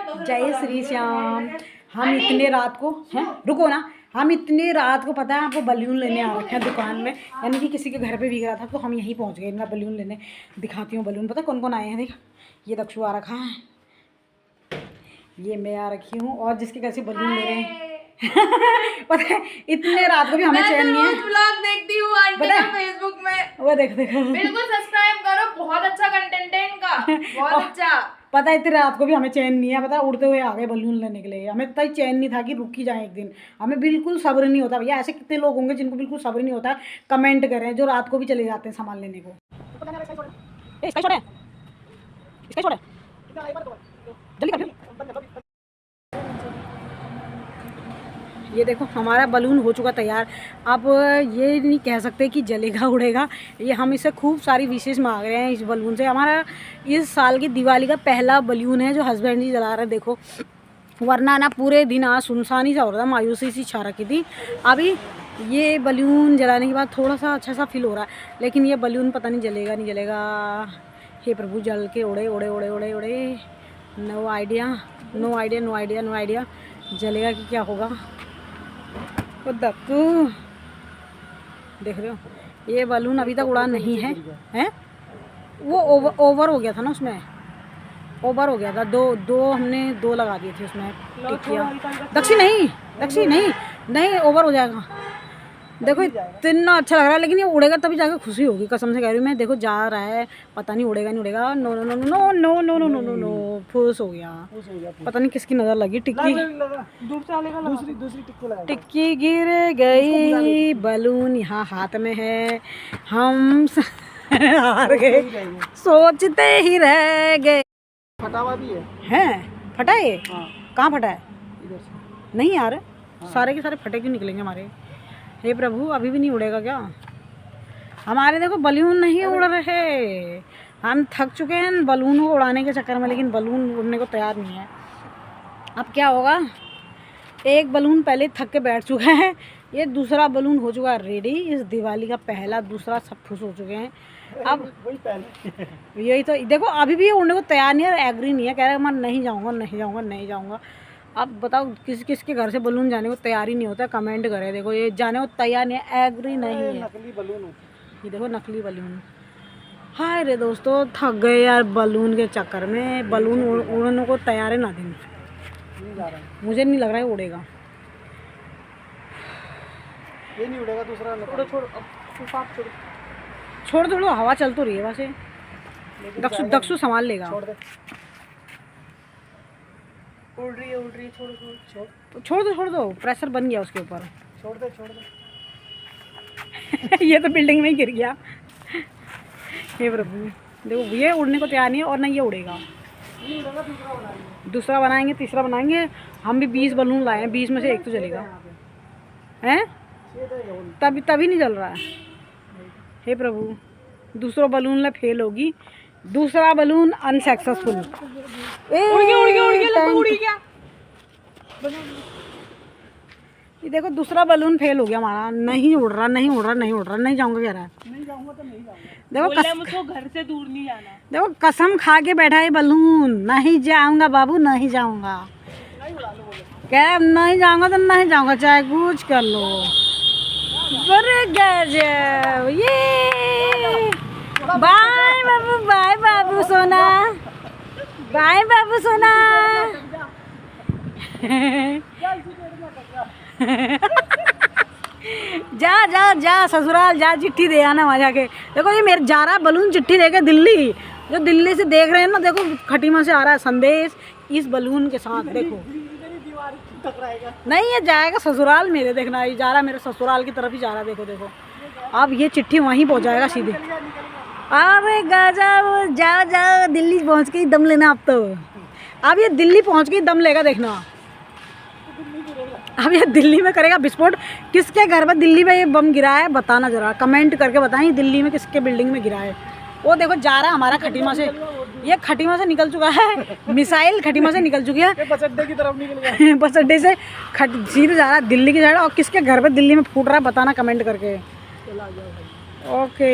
जय श्री श्याम। हम इतने रात को हैं, रुको ना, हम इतने रात को पता है आपको बलून लेने आ रखे हैं दुकान में, यानी कि किसी के घर पे बिक रहा था तो हम यहीं पहुंच गए इनका बलून लेने। दिखाती हूँ बलून, पता कौन कौन आए हैं। देख, ये दक्षु आ रखा है, ये मैं आ रखी हूँ, और जिसके घर से बलून ले रहे हैं पता है इतने रात को भी हमें चैन नहीं है। व्लॉग देखती हूँ आंटी का फेसबुक में, वो देख बिल्कुल सब्सक्राइब करो, बहुत अच्छा कंटेंट है इनका, बहुत अच्छा। पता है इतनी रात को भी हमें चैन नहीं है, पता है उड़ते हुए आ गए बलून लेने के लिए। हमें इतना ही चैन नहीं था कि रुक ही जाए एक दिन, हमें बिल्कुल सब्र नहीं होता भैया। ऐसे कितने लोग होंगे जिनको बिल्कुल सब्र नहीं होता, कमेंट करें, जो रात को भी चले जाते हैं सामान लेने को। ये देखो हमारा बलून हो चुका तैयार। अब ये नहीं कह सकते कि जलेगा उड़ेगा, ये हम इसे खूब सारी विशेष मांग रहे हैं इस बलून से। हमारा इस साल की दिवाली का पहला बलून है जो हस्बैंड जी जला रहे हैं। देखो, वरना ना पूरे दिन आज सुनसान ही सा हो रहा था, मायूसी सी छा रखी थी। अभी ये बलून जलाने के बाद थोड़ा सा अच्छा सा फील हो रहा है, लेकिन ये बलून पता नहीं जलेगा नहीं जलेगा। हे प्रभु, जल के उड़े उड़े उड़े उड़े उड़े। No idea, no idea, no idea, no idea जलेगा कि क्या होगा। वो दक्कू देख रहे हो, ये बलून अभी तक उड़ा नहीं है, हैं? वो ओवर हो गया था ना, उसमें ओवर हो गया था। दो हमने दो लगा दिए थे उसमें टिक्कियाँ। दक्षी नहीं ओवर हो जाएगा। देखो इतना अच्छा लग रहा है, लेकिन ये उड़ेगा तभी जाकर खुशी होगी, कसम से कह रही हूँ मैं। देखो जा रहा है, पता नहीं उड़ेगा नहीं उड़ेगा। No no no no no no no no no no no फुस हो गया। पता नहीं किसकी नज़र लगी, टिक्की टिक्की गिर गई। बलून यहाँ हाथ में है, हम हार गए, सोचते ही रह गए। फटा हुआ भी है फटा है? हाँ। कहाँ फटा है? इधर से नहीं यार, सारे के सारे फटे क्यों निकलेंगे हमारे? हे प्रभु, अभी भी नहीं उड़ेगा क्या? हमारे देखो बलून नहीं उड़ रहे। हम थक चुके हैं बलून को उड़ाने के चक्कर में, लेकिन बलून उड़ने को तैयार नहीं है। अब क्या होगा, एक बलून पहले थक के बैठ चुका है, ये दूसरा बलून हो चुका है रेडी। इस दिवाली का पहला दूसरा सब खुश हो चुके हैं। अब वही पहले यही तो देखो, अभी भी ये उड़ने को तैयार नहीं है, एग्री नहीं है, कह रहा है मैं नहीं जाऊँगा नहीं जाऊँगा नहीं जाऊँगा। अब बताओ किस किस के घर से बलून जाने को तैयार ही नहीं होता, कमेंट करें। देखो ये जाने को तैयार नहीं है, एग्री नहीं है। नकली बलून ये देखो नकली बलून। हाय रे दोस्तों, थक गए यार बलून के चक्कर में। बलून उड़ने को तैयार है ना दिन, नहीं जा रहा है। मुझे नहीं लग रहा है उड़ेगा। ये नहीं उड़ेगा, दूसरा छोड़ दो, हवा चल तो रही है वैसे। दक्षु संभाल लेगा। छोड़ दे, उड़ रही है, छोड़ दो, प्रेशर बन गया उसके ऊपर। छोड़ दे ये तो बिल्डिंग में ही गिर गया। हे प्रभु, देखो ये उड़ने को तैयार नहीं है, और ना ये उड़ेगा। नहीं उड़ेगा, दूसरा बनाएंगे, तीसरा बनाएंगे। हम भी 20 बलून लाए हैं, 20 में से एक तो चलेगा, हैं? तभी नहीं चल रहा है। हे प्रभु, दूसरा बलून ला फेल होगी, दूसरा बलून अनसक्सेसफुल। उड़ गया। ये देखो दूसरा बलून फेल हो गया हमारा, नहीं उड़ रहा, नहीं जाऊंगा कह रहा है। नहीं जाऊंगा तो नहीं जाऊंगा। देखो मुझको घर से दूर नहीं जाना। देखो कसम खा के बैठा है बलून, नहीं जाऊंगा बाबू, नहीं जाऊंगा। कह नहीं जाऊंगा तो नहीं जाऊंगा, चाहे कुछ कर लो। बड़े गजब, ये बाय बाबू सोना, बाय बाबू सोना। जा ससुराल जा, चिट्ठी दे आना वहाँ जाके। देखो ये मेरे जा रहा है बलून चिट्ठी देके दिल्ली, जो दिल्ली से देख रहे हैं ना, देखो खटीमा से आ रहा है संदेश इस बलून के साथ। देखो नहीं, ये जाएगा ससुराल मेरे, देखना ये जा रहा है मेरे ससुराल की तरफ ही जा रहा है। देखो अब ये चिट्ठी वहीं पहुँचाएगा सीधे। अरे गजब, जाओ दिल्ली पहुँच के ही दम लेना। अब ये दिल्ली पहुँच के ही दम लेगा, देखना। अब ये दिल्ली में करेगा विस्फोट। किसके घर में दिल्ली में ये बम गिरा है बताना जरा, कमेंट करके बताएं दिल्ली में किसके बिल्डिंग में गिरा है। वो देखो जा रहा है हमारा खटीमा से, ये खटीमा से निकल चुका है, मिसाइल खटीमा से निकल चुकी है, बस अड्डे की तरफ निकल गया। बस अड्डे से सीधे जा रहा है दिल्ली की साइड। और किसके घर पे दिल्ली में फूट रहा है बताना कमेंट करके। ओके।